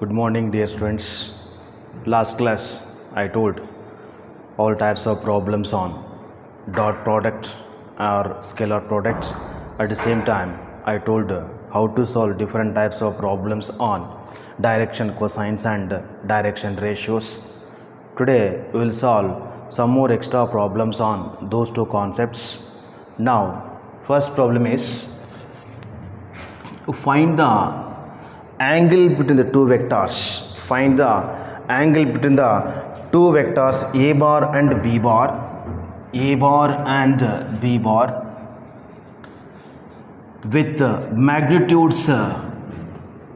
Good morning, dear students. Last class I told all types of problems on dot product or scalar products. At the same time, I told how to solve different types of problems on direction cosines and direction ratios. Today we will solve some more extra problems on those two concepts. Now, first problem is find the angle between the two vectors. Find the angle between the two vectors a bar and b bar. A bar and b bar with magnitudes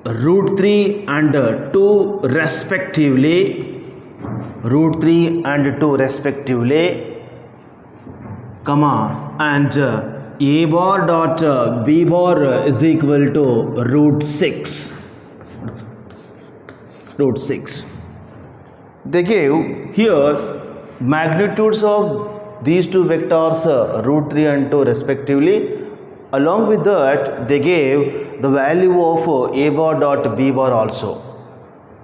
root 3 and 2 respectively. Root 3 and 2 respectively, comma, and a bar dot b bar is equal to root 6. Root 6. They gave here magnitudes of these two vectors root 3 and 2 respectively. Along with that, they gave the value of a bar dot b bar also.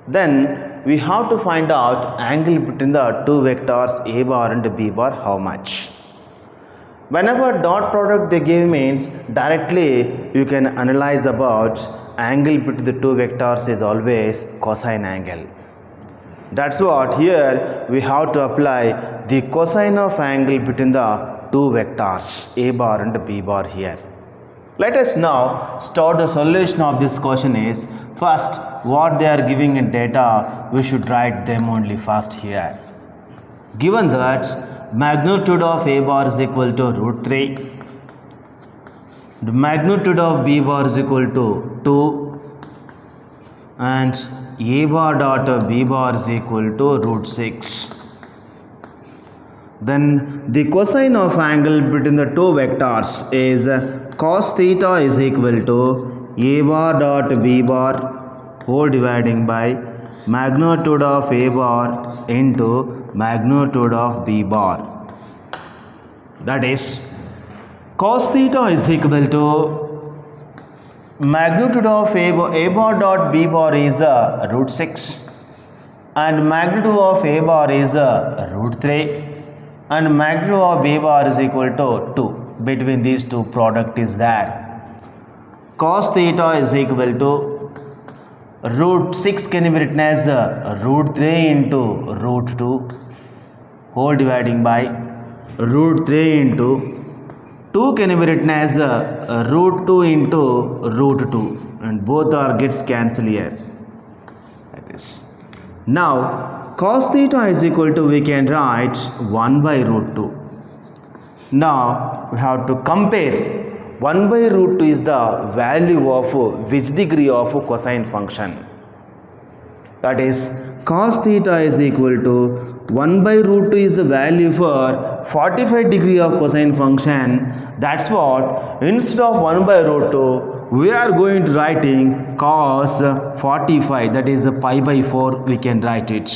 Then we have to find out angle between the two vectors a bar and b bar how much. Whenever dot product they give means directly you can analyze about angle between the two vectors is always cosine angle. That's what here we have to apply the cosine of angle between the two vectors a bar and b bar here. Let us now start the solution of this question is first what they are giving in data we should write them only first here. Given that magnitude of a bar is equal to root 3, the magnitude of b bar is equal to 2 and a bar dot b bar is equal to root 6. Then the cosine of angle between the two vectors is cos theta is equal to a bar dot b bar whole dividing by magnitude of a bar into magnitude of b bar. That is cos theta is equal to magnitude of a bar dot b bar is root 6 and magnitude of a bar is root 3 and magnitude of b bar is equal to 2. Between these two product is there. Cos theta is equal to root 6 can be written as root 3 into root 2 whole dividing by root 3 into 2 can be written as root 2 into root 2 and both are gets cancelled here. That is. Now cos theta is equal to we can write 1 by root 2. Now we have to compare 1 by root 2 is the value of which degree of cosine function. That is cos theta is equal to 1 by root 2 is the value for 45 degree of cosine function. That's what instead of 1 by root 2 we are going to writing cos 45, that is pi by 4 we can write it.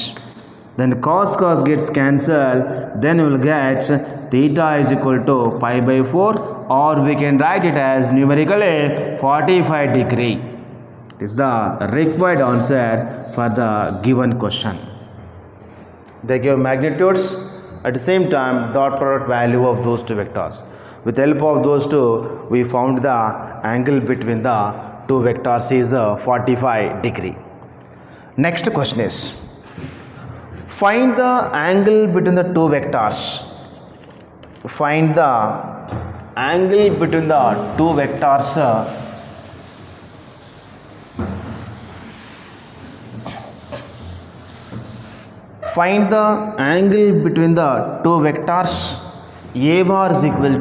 Then cos gets cancelled, then we will get theta is equal to pi by 4 or we can write it as numerically 45 degree. It is the required answer for the given question. They give magnitudes at the same time dot product value of those two vectors. With the help of those two we found the angle between the two vectors is 45 degree. Next question is find the angle between the two vectors. Find the angle between the two vectors find the angle between the two vectors. A bar is equal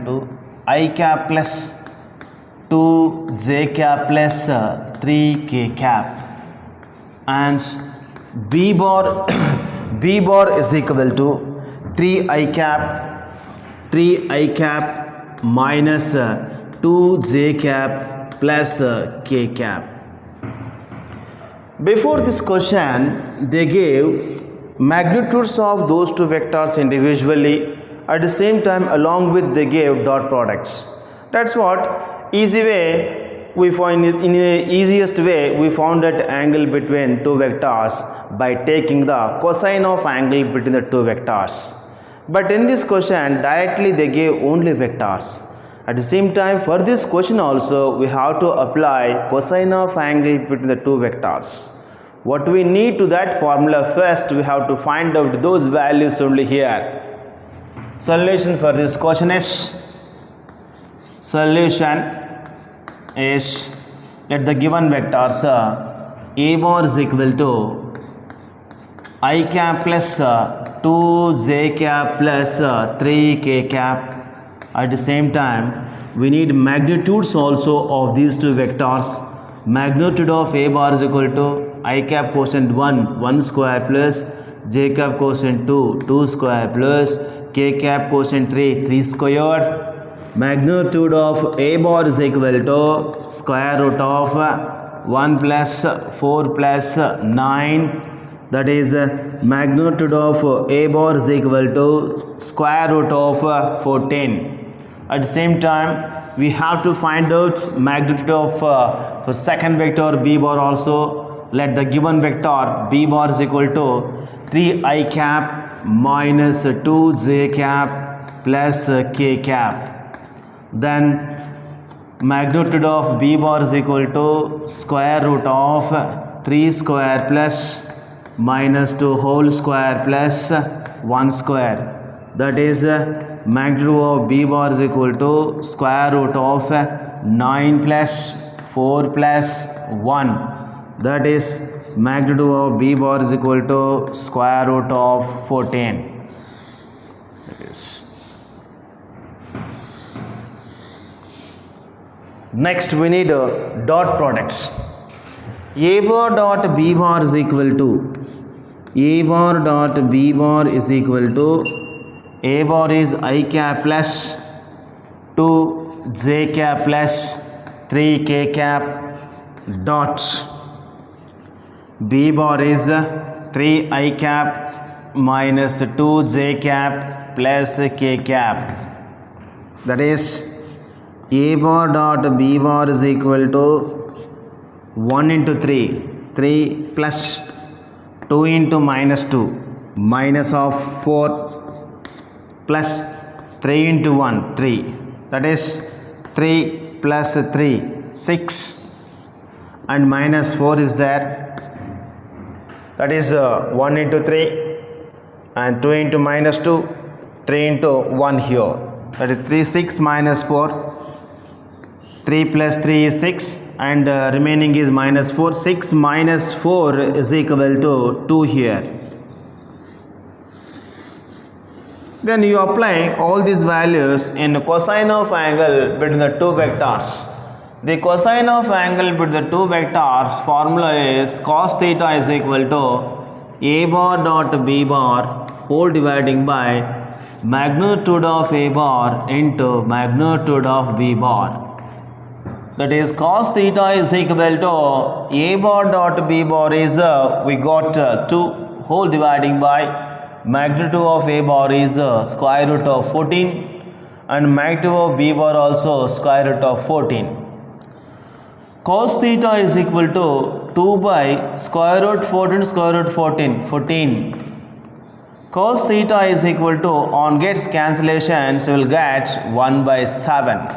to I cap plus 2j cap plus 3k cap and b bar is equal to 3i cap minus 2j cap plus k cap. Before this question they gave magnitudes of those two vectors individually, at the same time along with they gave dot products. That's what easy way we find it in the easiest way, we found that angle between two vectors by taking the cosine of angle between the two vectors. But in this question, directly they gave only vectors. At the same time, for this question also, we have to apply cosine of angle between the two vectors. What we need to that formula, first we have to find out those values only here. Solution for this question is, let the given vectors a bar is equal to I cap plus 2j cap plus 3k cap. At the same time, we need magnitudes also of these two vectors. Magnitude of a bar is equal to I cap quotient 1 square plus j cap quotient 2 square plus k cap quotient 3 square. Magnitude of a bar is equal to square root of 1 plus 4 plus 9. That is magnitude of a bar is equal to square root of 14. At the same time, we have to find out magnitude of for second vector b bar also. Let the given vector b bar is equal to 3i cap minus 2j cap plus k cap. Then magnitude of b bar is equal to square root of 3 square plus minus 2 whole square plus 1 square. That is magnitude of b bar is equal to square root of 9 plus 4 plus 1. That is magnitude of b bar is equal to square root of 14. That is. Next we need dot products. A bar dot b bar is equal to a bar dot b bar is equal to a bar is I cap plus 2j cap plus 3k cap dots. B bar is 3i cap minus 2j cap plus k cap. That is a bar dot b bar is equal to 1 into 3 plus 2 into minus 2 minus of 4 plus 3 into 1 3. That is 3 plus 3 6 and minus 4 is there. That is 1 into 3 and 2 into minus 2 3 into 1 here. That is 3 6 minus 4. 3 plus 3 is 6 and remaining is minus 4. 6 minus 4 is equal to 2 here. Then you apply all these values in cosine of angle between the two vectors. The cosine of angle between the two vectors formula is cos theta is equal to a bar dot b bar whole dividing by magnitude of a bar into magnitude of b bar. That is cos theta is equal to a bar dot b bar is we got 2 whole dividing by magnitude of a bar is square root of 14 and magnitude of b bar also square root of 14. Cos theta is equal to 2 by square root 14. Cos theta is equal to, on gets cancellations, you will get 1 by 7.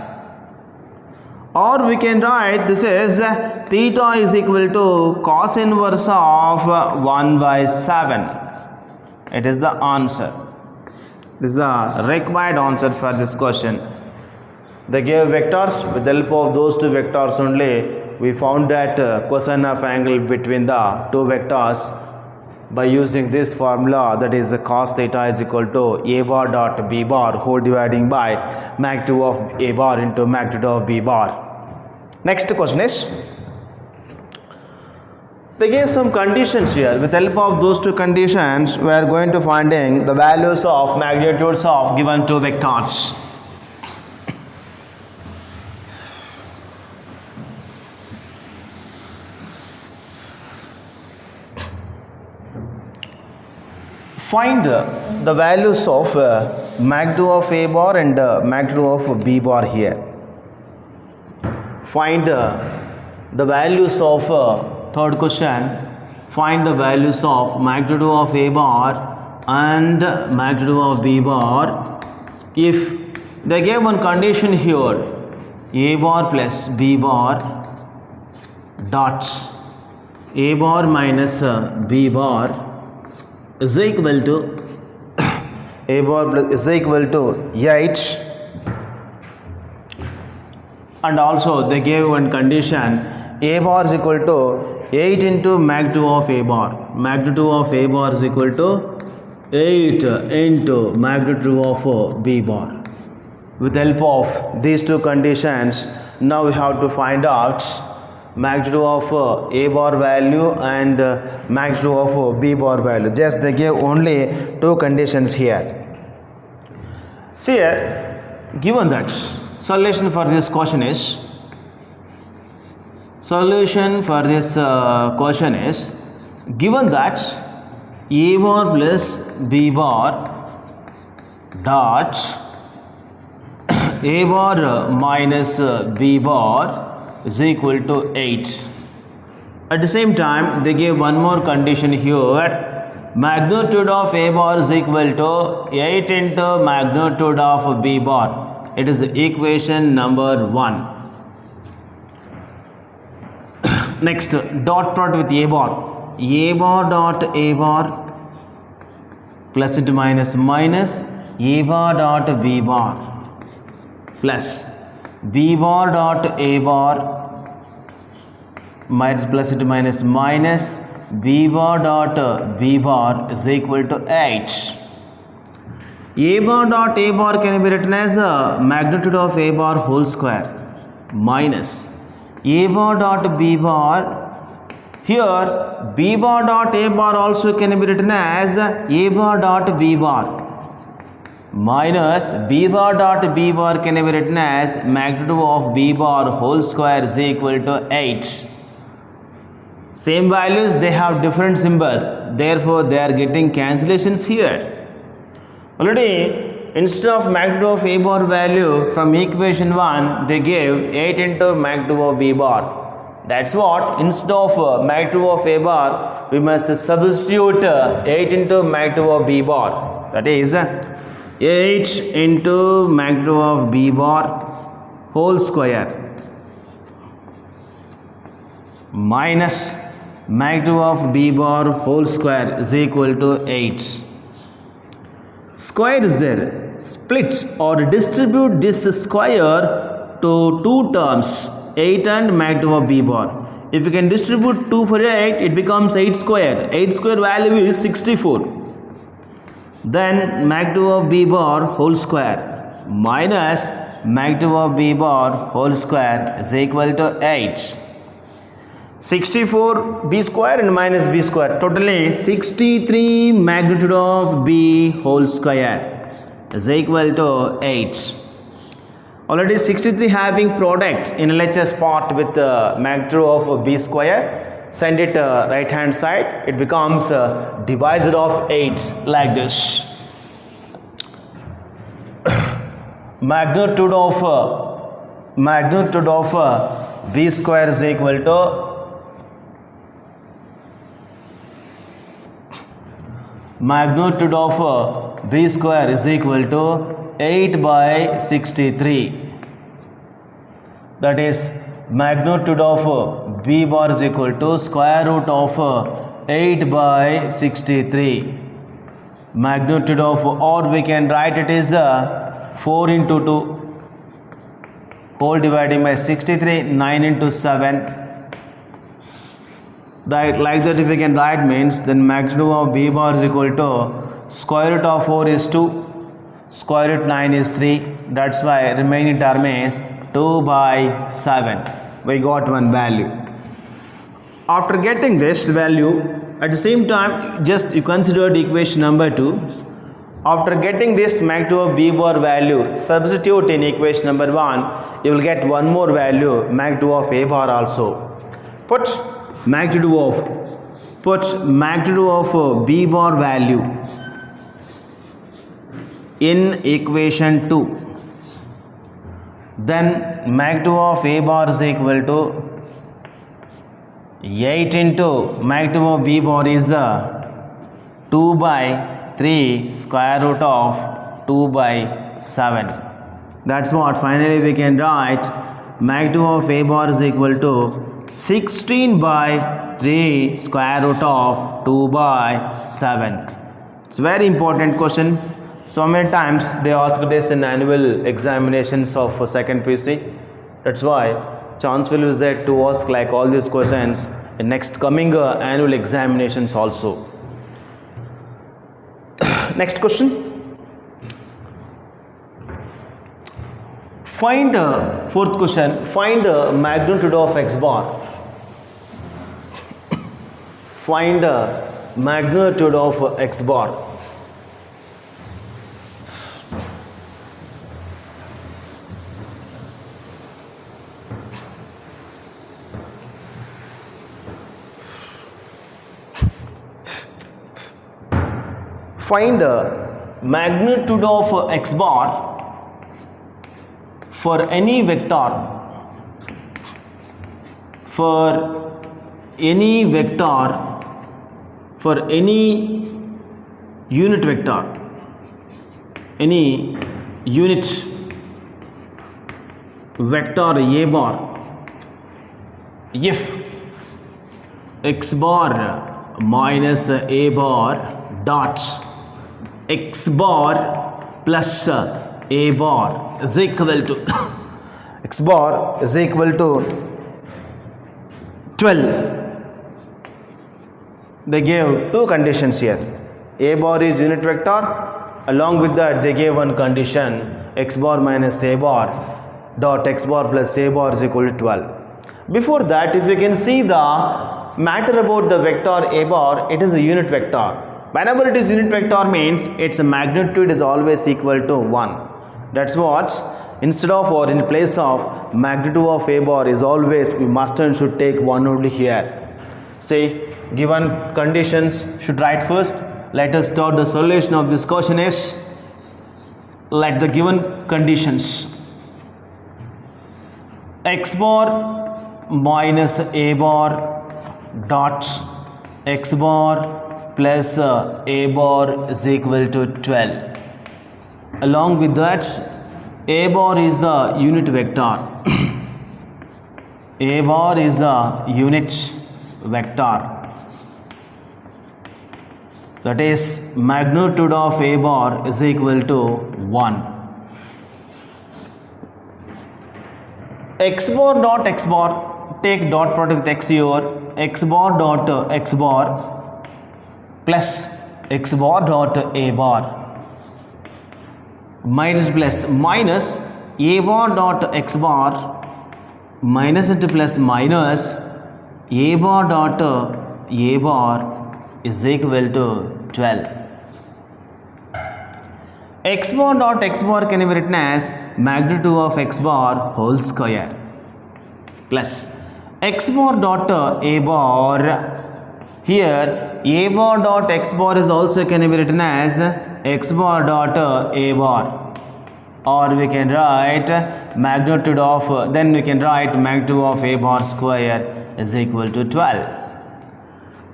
Or we can write this is theta is equal to cos inverse of 1 by 7. It is the answer. This is the required answer for this question. They gave vectors. With the help of those two vectors only, we found that cosine of angle between the two vectors by using this formula, that is cos theta is equal to a bar dot b bar whole dividing by magnitude of a bar into magnitude of b bar. Next question is, they gave some conditions here. With the help of those two conditions, we are going to finding the values of magnitudes of given two vectors. Find the values of magnitude of a bar and magnitude of b bar here. find the values of third question. Find the values of magnitude of A bar and magnitude of B bar. If they gave one condition here, A bar plus B bar dot A bar minus B bar is equal to A bar plus is equal to 8, and also they gave one condition, A bar is equal to 8 into magnitude of A bar. Magnitude of A bar is equal to 8 into magnitude of B bar. With the help of these two conditions, now we have to find out magnitude of A bar value and magnitude of B bar value. Just they gave only two conditions here. See here, given that solution for this question is given that A bar plus B bar dot A bar minus B bar is equal to 8. At the same time, they gave one more condition here. Magnitude of A bar is equal to 8 into magnitude of B bar. It is the equation number 1. Next, dot product with A bar. A bar dot A bar plus into minus minus A bar dot B bar plus B bar dot A bar minus plus into minus minus B bar dot B bar is equal to 8. A bar dot A bar can be written as magnitude of A bar whole square minus A bar dot B bar. Here B bar dot A bar also can be written as A bar dot B bar minus B bar dot B bar can be written as magnitude of B bar whole square is equal to 8. Same values, they have different symbols, therefore they are getting cancellations here. Already, instead of magnitude of A bar value from equation 1, they gave 8 into magnitude of B bar. That's what, instead of magnitude of A bar, we must substitute 8 into magnitude of B bar. That is 8 into magnitude of B bar whole square minus magnitude of B bar whole square is equal to 8. Square is there. Split or distribute this square to two terms, 8 and magnitude of B bar. If you can distribute 2 for 8, it becomes 8 square. 8 square value is 64. Then magnitude of B bar whole square minus magnitude of B bar whole square is equal to 8. 64 B square and minus B square, totally 63 magnitude of B whole square is equal to 8. Already 63 having product in LHS part with magnitude of B square, send it right hand side, it becomes divisor of 8 like this. Magnitude of B square is equal to magnitude of B square is equal to 8 by 63. That is magnitude of B bar is equal to square root of 8 by 63. Magnitude of, or we can write it is 4 into 2 whole dividing by 63, 9 into 7. That, like that if we can write means, then magnitude of B bar is equal to square root of 4 is 2, square root 9 is 3. That's why remaining term is 2 by 7. We got one value. After getting this value, at the same time, just you considered equation number 2. After getting this magnitude of B bar value, substitute in equation number 1, you will get one more value, magnitude of A bar also. Put magnitude of B bar value in equation 2. then mag2 of a bar is equal to 8 into mag2 of b bar is the 2 by 3 square root of 2 by 7. That's what finally we can write mag2 of a bar is equal to 16 by 3 square root of 2 by 7. It's very important question. So many times they ask this in annual examinations of second PC. That's why chance will is there to ask like all these questions in next coming annual examinations also. Next question. Find fourth question. Find magnitude of x bar. Find magnitude of x bar. Find magnitude of x bar for any vector, for any unit vector, any unit vector a bar, if x bar minus a bar dot x bar plus a bar is equal to x bar is equal to 12. They gave two conditions here. A bar is unit vector, along with that they gave one condition, x bar minus a bar dot x bar plus a bar is equal to 12. Before that, if you can see the matter about the vector a bar, it is a unit vector. Whenever it is unit vector means its magnitude is always equal to 1. That's what, instead of or in place of magnitude of a bar is always, we must and should take 1 only here. Say given conditions should write first. Let us start the solution of this question is like the given conditions. X bar minus a bar dot x bar plus a bar is equal to 12. Along with that, a bar is the unit vector. A bar is the unit vector. That is magnitude of a bar is equal to 1. X bar dot x bar, take dot product with x here, x bar dot x bar plus x bar dot a bar minus plus minus a bar dot x bar minus into plus minus a bar dot a bar is equal to 12. X bar dot x bar can be written as magnitude of x bar whole square plus x bar dot a bar. Here a bar dot x bar is also can be written as x bar dot a bar, or we can write magnitude of, then we can write magnitude of a bar square is equal to 12.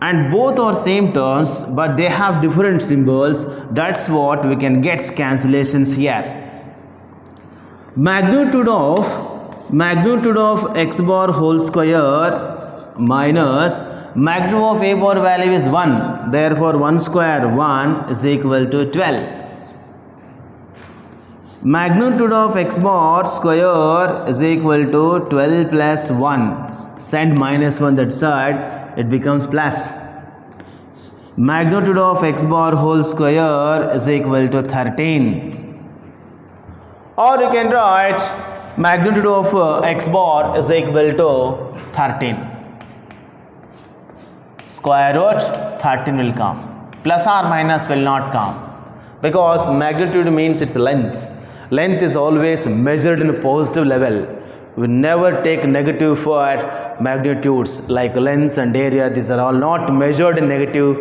And both are same terms but they have different symbols. That's what we can get cancellations here. Magnitude of x bar whole square minus magnitude of a bar value is 1, therefore 1 square 1 is equal to 12. Magnitude of x bar square is equal to 12 plus 1. Send minus 1 that side, it becomes plus. Magnitude of x bar whole square is equal to 13. Or you can write magnitude of x bar is equal to 13. Square root 13 will come. Plus or minus will not come. Because magnitude means its length. Length is always measured in a positive level. We never take negative for magnitudes like length and area. These are all not measured in negative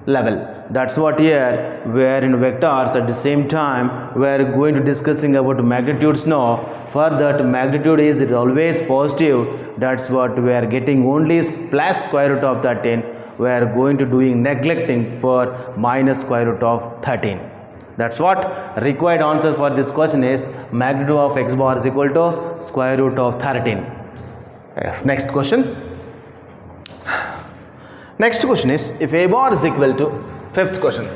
level. That's what here we are in vectors. At the same time we are going to discussing about magnitudes now. For that magnitude is always positive. That's what we are getting only plus square root of 13. We are going to doing neglecting for minus square root of 13. That's what required answer for this question is magnitude of x bar is equal to square root of 13. Yes. Next question. Next question is if a bar is equal to fifth question.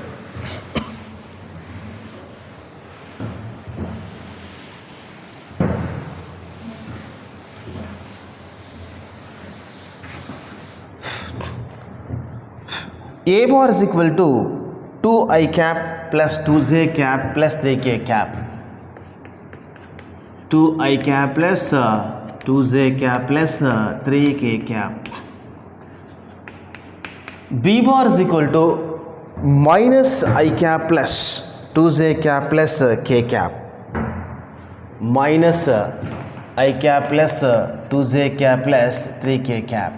A bar is equal to 2i cap plus 2j cap plus 3k cap. 2i cap plus 2j cap plus 3k cap. B bar is equal to minus I cap plus 2j cap plus k cap. Minus I cap plus 2j cap plus 3k cap.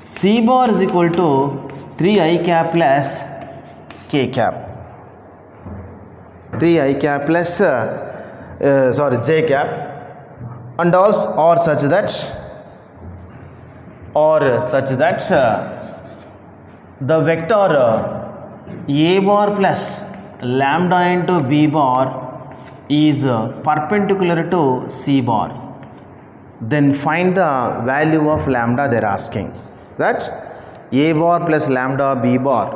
C bar is equal to 3i cap plus k cap. 3i cap plus j cap, and also or such that the vector a bar plus lambda into b bar is perpendicular to c bar. Then find the value of lambda they are asking. That a bar plus lambda b bar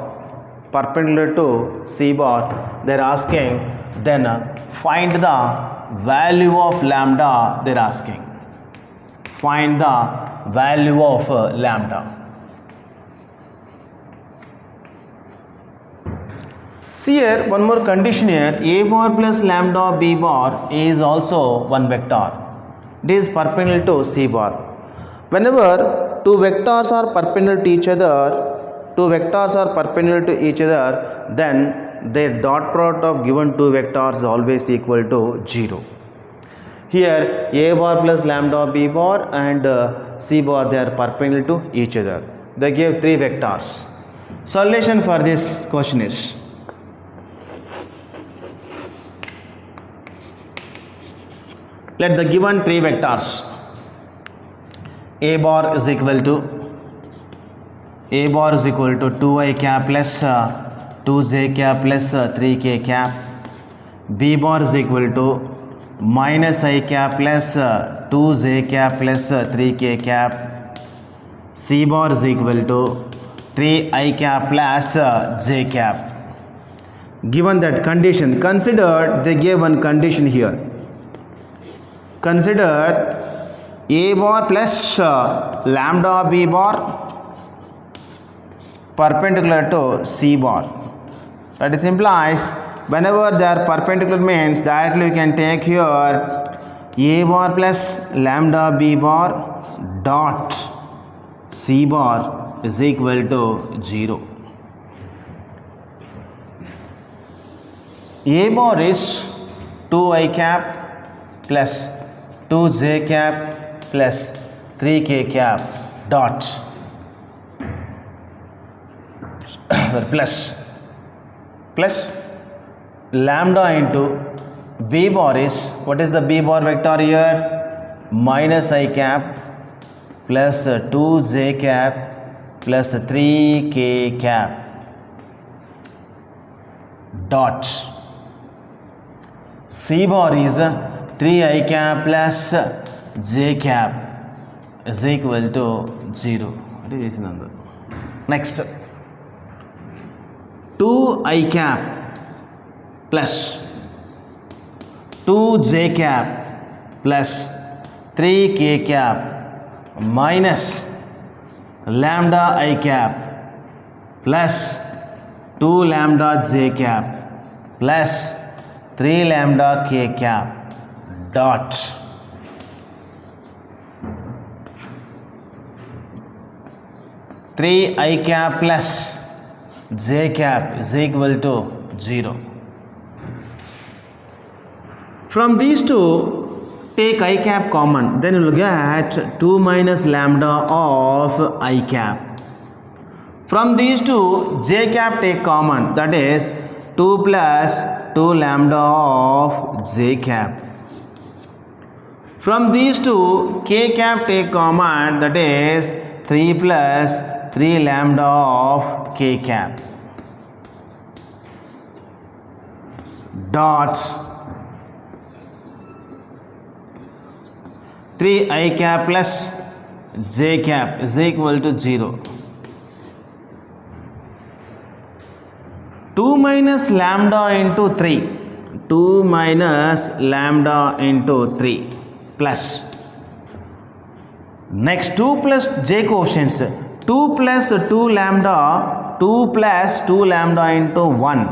perpendicular to c bar they are asking. Then find the value of lambda they are asking. Find the value of lambda. See here one more condition here, a bar plus lambda b bar is also one vector. It is perpendicular to c bar. Whenever two vectors are perpendicular to each other, then their dot product of given two vectors is always equal to 0. Here a bar plus lambda b bar and c bar they are perpendicular to each other. They give three vectors. Solution for this question is let the given three vectors a bar is equal to 2i cap plus 2j cap plus 3k cap. B bar is equal to minus I cap plus 2j cap plus 3k cap. C bar is equal to 3i cap plus j cap. Given that condition, consider they gave one condition here. Consider a bar plus lambda b bar perpendicular to c bar. That is implies whenever they are perpendicular means directly you can take here a bar plus lambda b bar dot c bar is equal to 0. A bar is 2i cap plus 2j cap plus 3k cap dot plus lambda into b bar is, what is the b bar vector here? Minus I cap plus 2j cap plus 3k cap dot c bar is 3i cap plus j cap is equal to 0. Next 2i cap plus 2j cap plus 3k cap minus lambda I cap plus 2 lambda j cap plus 3 lambda k cap dot three I cap plus j cap is equal to 0. From these two, take I cap common, then you will get 2 minus lambda of I cap. From these two, j cap take common, that is 2 plus 2 lambda of j cap. From these two, k cap take common, that is 3 plus 3 lambda of k cap. Dot 3 I cap plus j cap is equal to 0. 2 minus lambda into 3, 2 minus lambda into 3 plus, next 2 plus j coefficients, 2 plus 2 lambda, 2 plus 2 lambda into 1.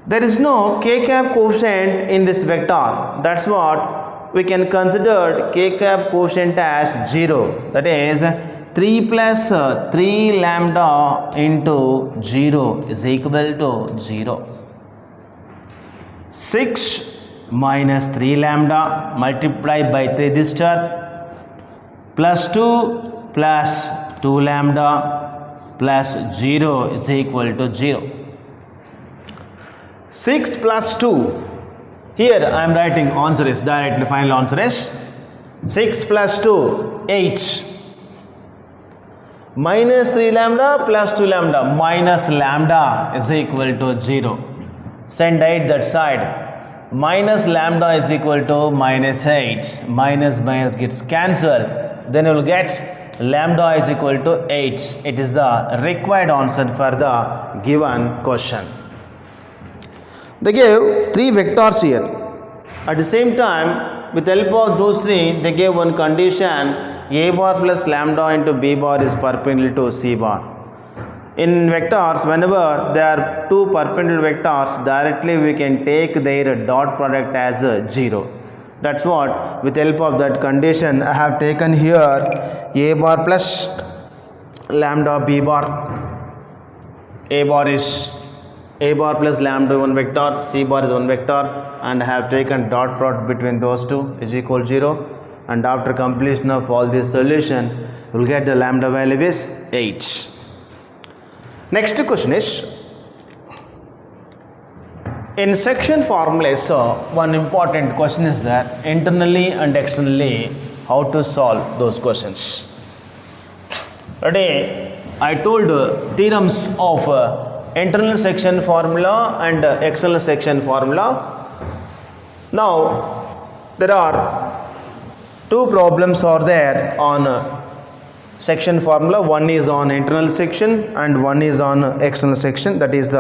There is no k cap coefficient in this vector, that's what we can consider k cap coefficient as 0, that is 3 plus 3 lambda into 0 is equal to 0. 6 minus 3 lambda multiplied by 3 this term plus 2 plus 2 lambda plus 0 is equal to 0. 6 plus 2, here I am writing answer is directly, final answer is 6 plus 2, 8. Minus 3 lambda plus 2 lambda minus lambda is equal to 0. Send 8 that side. Minus lambda is equal to minus 8. Minus minus gets cancelled. Then you will get lambda is equal to 8. It is the required answer for the given question. They gave 3 vectors here. At the same time, with the help of those 3, they gave one condition: a bar plus lambda into b bar is perpendicular to c bar. In vectors, whenever there are two perpendicular vectors, directly we can take their dot product as 0. That's what, with the help of that condition, I have taken here a bar plus lambda b bar. A bar plus lambda one vector, c bar is one vector, and I have taken dot product between those two is equal to 0. And after completion of all this solution, we will get the lambda value is 8. Next question is, in section formulas, one important question is that internally and externally, how to solve those questions. Today, I told theorems of internal section formula and external section formula. Now, there are two problems are there on section formula. One is on internal section and one is on external section. That is,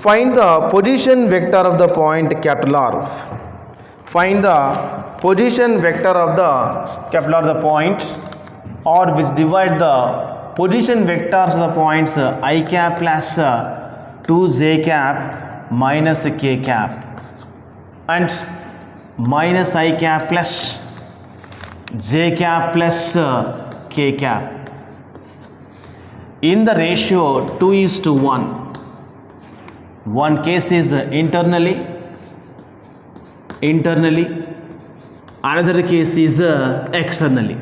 find the position vector of the point capital R. Find the position vector of the capital R, the point, or which divide the position vectors of the points I cap plus 2j cap minus k cap and minus I cap plus j cap plus k cap in the ratio 2:1. One case is internally, another case is externally.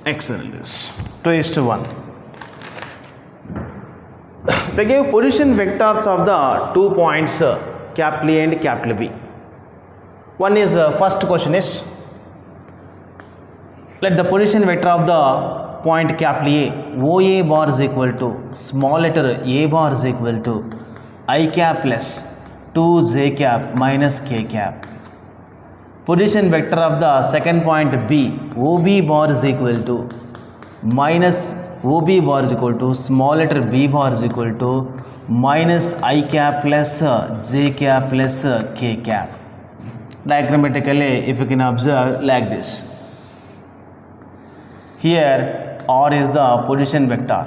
Externally is 2:1. They gave position vectors of the 2 points capital A and capital B. One is first question is, let the position vector of the point capital A, OA bar is equal to small letter a bar is equal to I cap plus 2j cap minus k cap. Position vector of the second point B, OB bar is equal to minus OB bar is equal to small letter b bar is equal to minus I cap plus j cap plus k cap. Diagrammatically, if you can observe like this. Here R is the position vector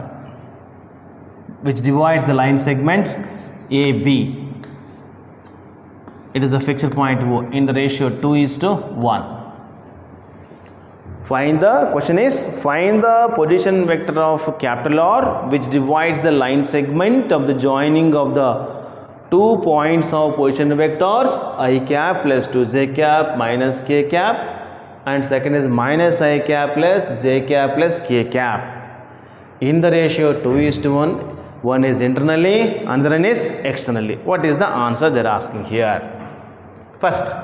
which divides the line segment AB. It is the fixed point in the ratio 2:1. Find the question is, find the position vector of capital R which divides the line segment of the joining of the two points of position vectors I cap plus 2j cap minus k cap, and second is minus I cap plus j cap plus k cap in the ratio 2:1. One is internally, another one is externally. What is the answer they are asking here? First,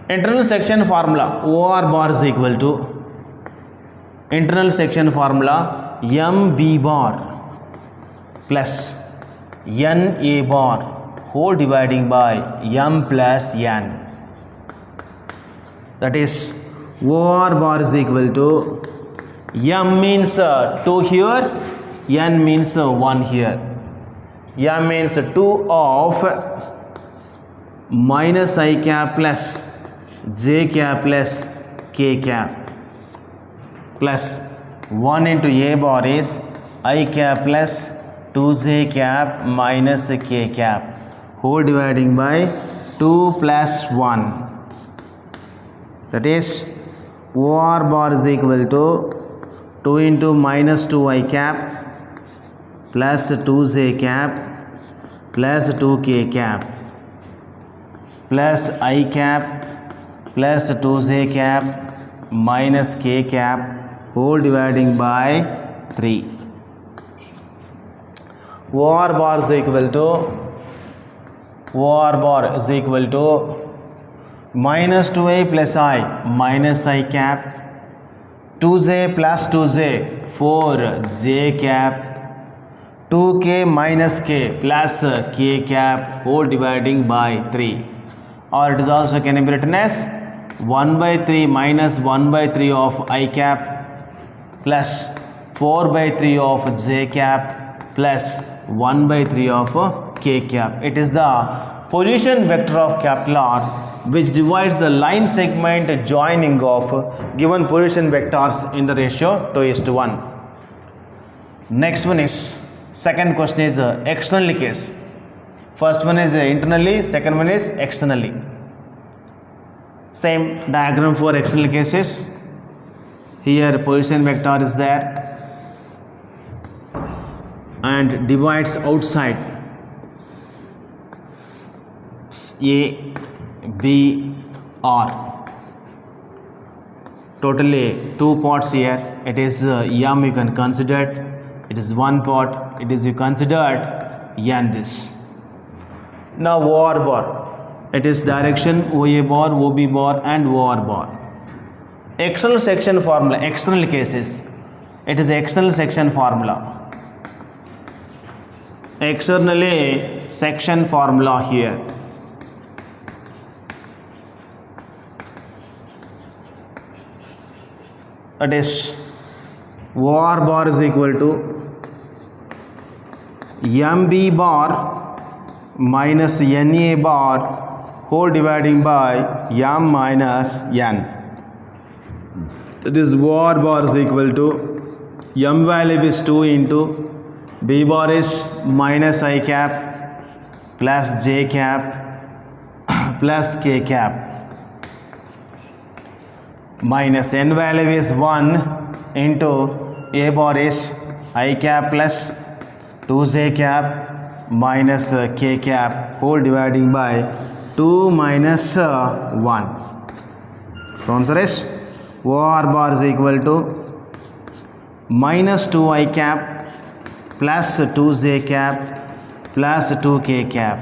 internal section formula OR bar is equal to internal section formula MB bar plus NA bar whole dividing by M plus N. That is OR bar is equal to M means 2 here, N means 1 here. M means 2 of minus I cap plus j cap plus k cap plus 1 into A bar is I cap plus 2j cap minus k cap whole dividing by 2 plus 1. That is OR bar is equal to 2 into minus 2 I cap plus 2j cap plus 2k cap plus I cap plus 2j cap minus k cap whole dividing by 3. OR bar is equal to minus 2a plus I minus I cap 2j plus 2j 4j cap 2k minus k plus k cap whole dividing by 3, or it is also can be written as 1 by 3 minus 1 by 3 of I cap plus 4 by 3 of j cap plus 1 by 3 of k cap. It is the position vector of capital R which divides the line segment joining of given position vectors in the ratio 2:1. Next one is, second question is externally case. First one is internally, second one is externally. Same diagram for external cases. Here position vector is there and divides outside A, B, R. Totally 2 parts here. It is M you can consider. It is 1 part. It is you considered N this. Now OR bar. It is direction OA bar, OB bar and OR bar. External section formula, external cases. It is external section formula. Externally section formula here. That is OR bar is equal to MB bar minus NA bar whole dividing by M minus N. That is OR bar is equal to M value is 2 into B bar is minus I cap plus J cap plus K cap minus N value is 1 into A bar is I cap plus 2j cap minus k cap whole dividing by 2 minus 1. So answer is OR bar is equal to minus 2 I cap plus 2j cap plus 2k cap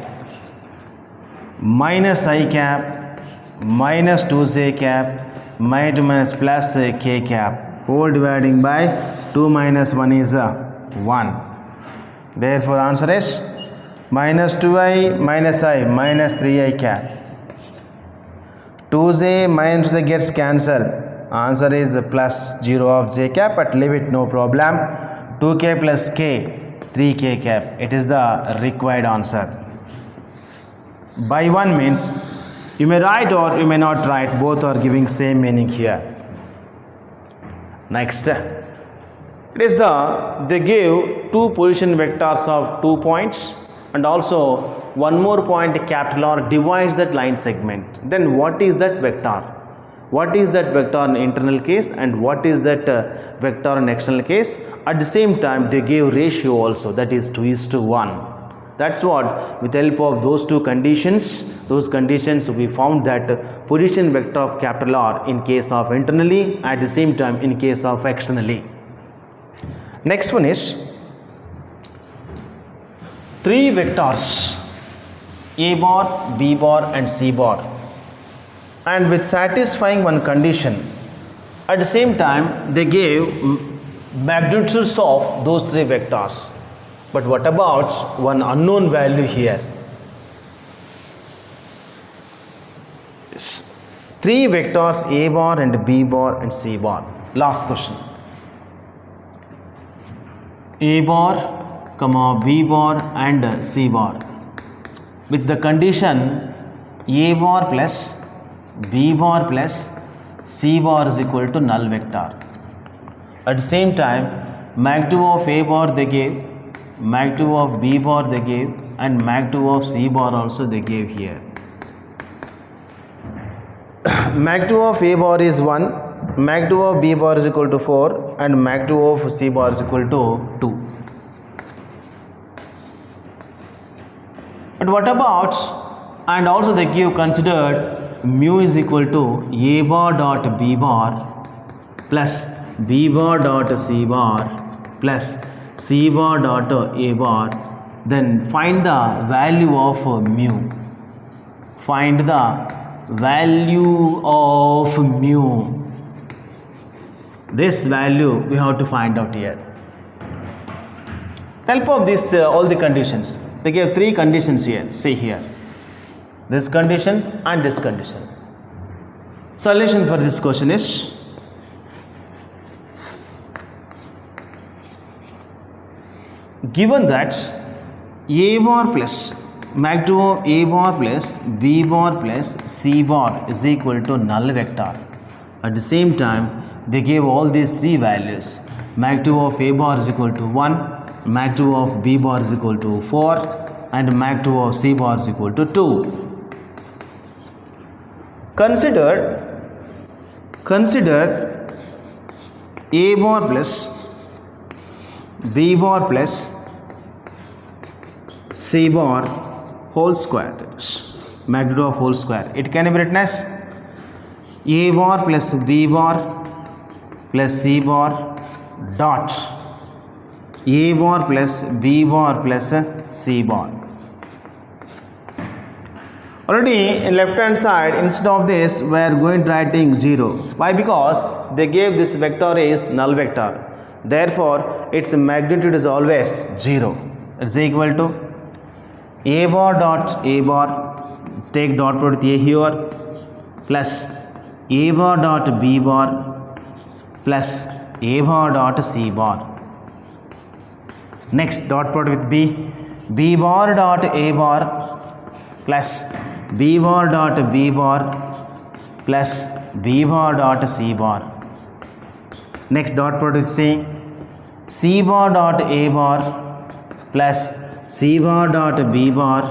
minus I cap minus 2j cap minus plus k cap whole dividing by 2 minus 1 is 1. Therefore answer is minus 2i minus I minus 3i cap. 2j minus j gets cancelled. Answer is plus 0 of j cap, but leave it, no problem. 2k plus k 3k cap. It is the required answer. By 1 means you may write or you may not write, both are giving same meaning here. Next, it is they give 2 position vectors of 2 points and also one more point capital R divides that line segment. Then what is that vector? What is that vector in internal case and what is that vector in external case? At the same time they give ratio also, that is 2:1. That's what, with the help of those two conditions, we found that position vector of capital R in case of internally, at the same time in case of externally. Next one is three vectors A bar, B bar and C bar, and with satisfying one condition. At the same time they gave magnitudes of those three vectors. But what about one unknown value here? Yes. Three vectors A bar and B bar and C bar. Last question. A bar, comma B bar and C bar, with the condition A bar plus B bar plus C bar is equal to null vector. At the same time, magnitude of A bar they gave, magnitude of B bar they gave, and magnitude of C bar also they gave here. Magnitude of A bar is 1, magnitude of B bar is equal to 4, and magnitude of C bar is equal to 2. But what about, and also they give considered mu is equal to A bar dot B bar plus B bar dot C bar plus C bar dot A bar. Then find the value of mu. Find the value of mu. This value we have to find out here. Help of this all the conditions. They gave three conditions here. See here. This condition and this condition. Solution for this question is given that A bar plus magnitude of A bar plus B bar plus C bar is equal to null vector. At the same time, they gave all these three values. Magnitude of A bar is equal to 1, magnitude of B bar is equal to 4, and magnitude of C bar is equal to 2. Consider A bar plus B bar plus C bar whole square, magnitude of whole square. It can be written as A bar plus B bar plus C bar dot A bar plus B bar plus C bar. Already in left hand side, instead of this we are going to writing 0. Why? Because they gave this vector is null vector. Therefore its magnitude is always 0. It's equal to A bar dot A bar, take dot product A here, plus A bar dot B bar plus A bar dot C bar. Next dot product with B bar dot A bar plus B bar dot B bar plus B bar dot C bar. Next dot product with C bar dot A bar plus C bar dot B bar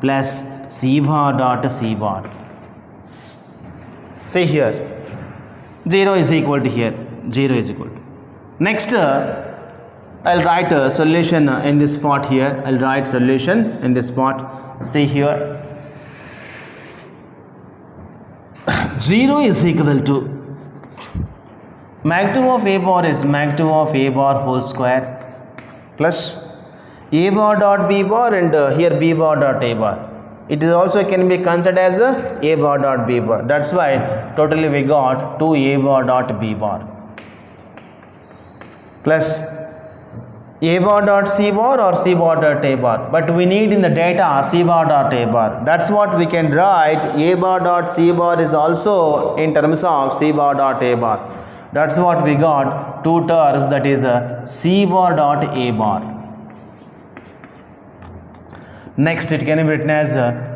plus C bar dot C bar. See here, 0 is equal to here, 0 is equal to. Next, I'll write a solution in this spot here. I'll write solution in this spot. See here, 0 is equal to magnitude of A bar is magnitude of A bar whole square plus A bar dot B bar and here B bar dot A bar. It is also can be considered as A bar dot B bar. That's why totally we got 2 A bar dot B bar plus A bar dot C bar or C bar dot A bar. But we need in the data C bar dot A bar. That's what we can write. A bar dot C bar is also in terms of C bar dot A bar. That's what we got, two terms, that is C bar dot A bar. Next, it can be written as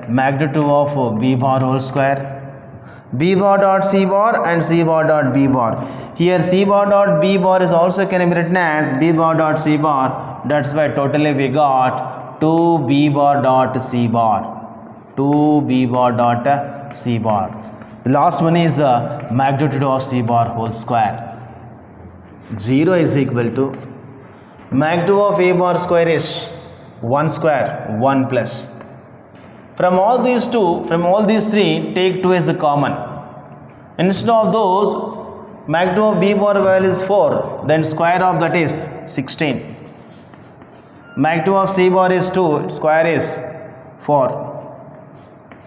magnitude of B bar whole square, B bar dot C bar and C bar dot B bar. Here C bar dot B bar is also can be written as B bar dot C bar. That's why totally we got 2 B bar dot C bar, 2 B bar dot C bar. The last one is magnitude of C bar whole square. 0 is equal to magnitude of A bar square is 1 square 1 plus. From all these three, take 2 as a common. Instead of those, magnitude of b bar value is 4, then square of that is 16. Magnitude of c bar is 2, square is 4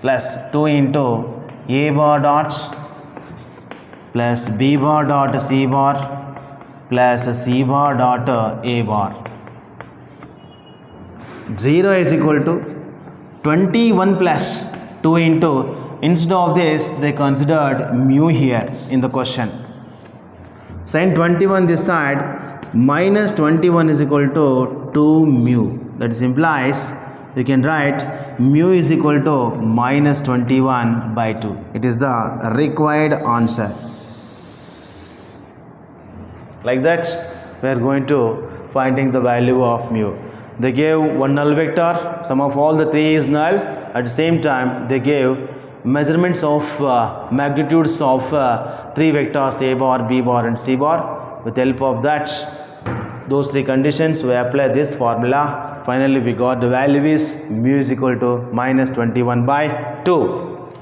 plus 2 into a bar dot plus b bar dot c bar plus c bar dot a bar. 0 is equal to 21 plus 2 into, instead of this they considered mu here in the question. Sin 21 this side, minus 21 is equal to 2 mu. That implies you can write mu is equal to minus 21 by 2. It is the required answer. Like that we are going to finding the value of mu. They gave one null vector, sum of all the three is null. At the same time they gave measurements of magnitudes of three vectors a bar, b bar and c bar. With the help of that, those three conditions, we apply this formula. Finally we got the value is mu is equal to minus 21 by 2.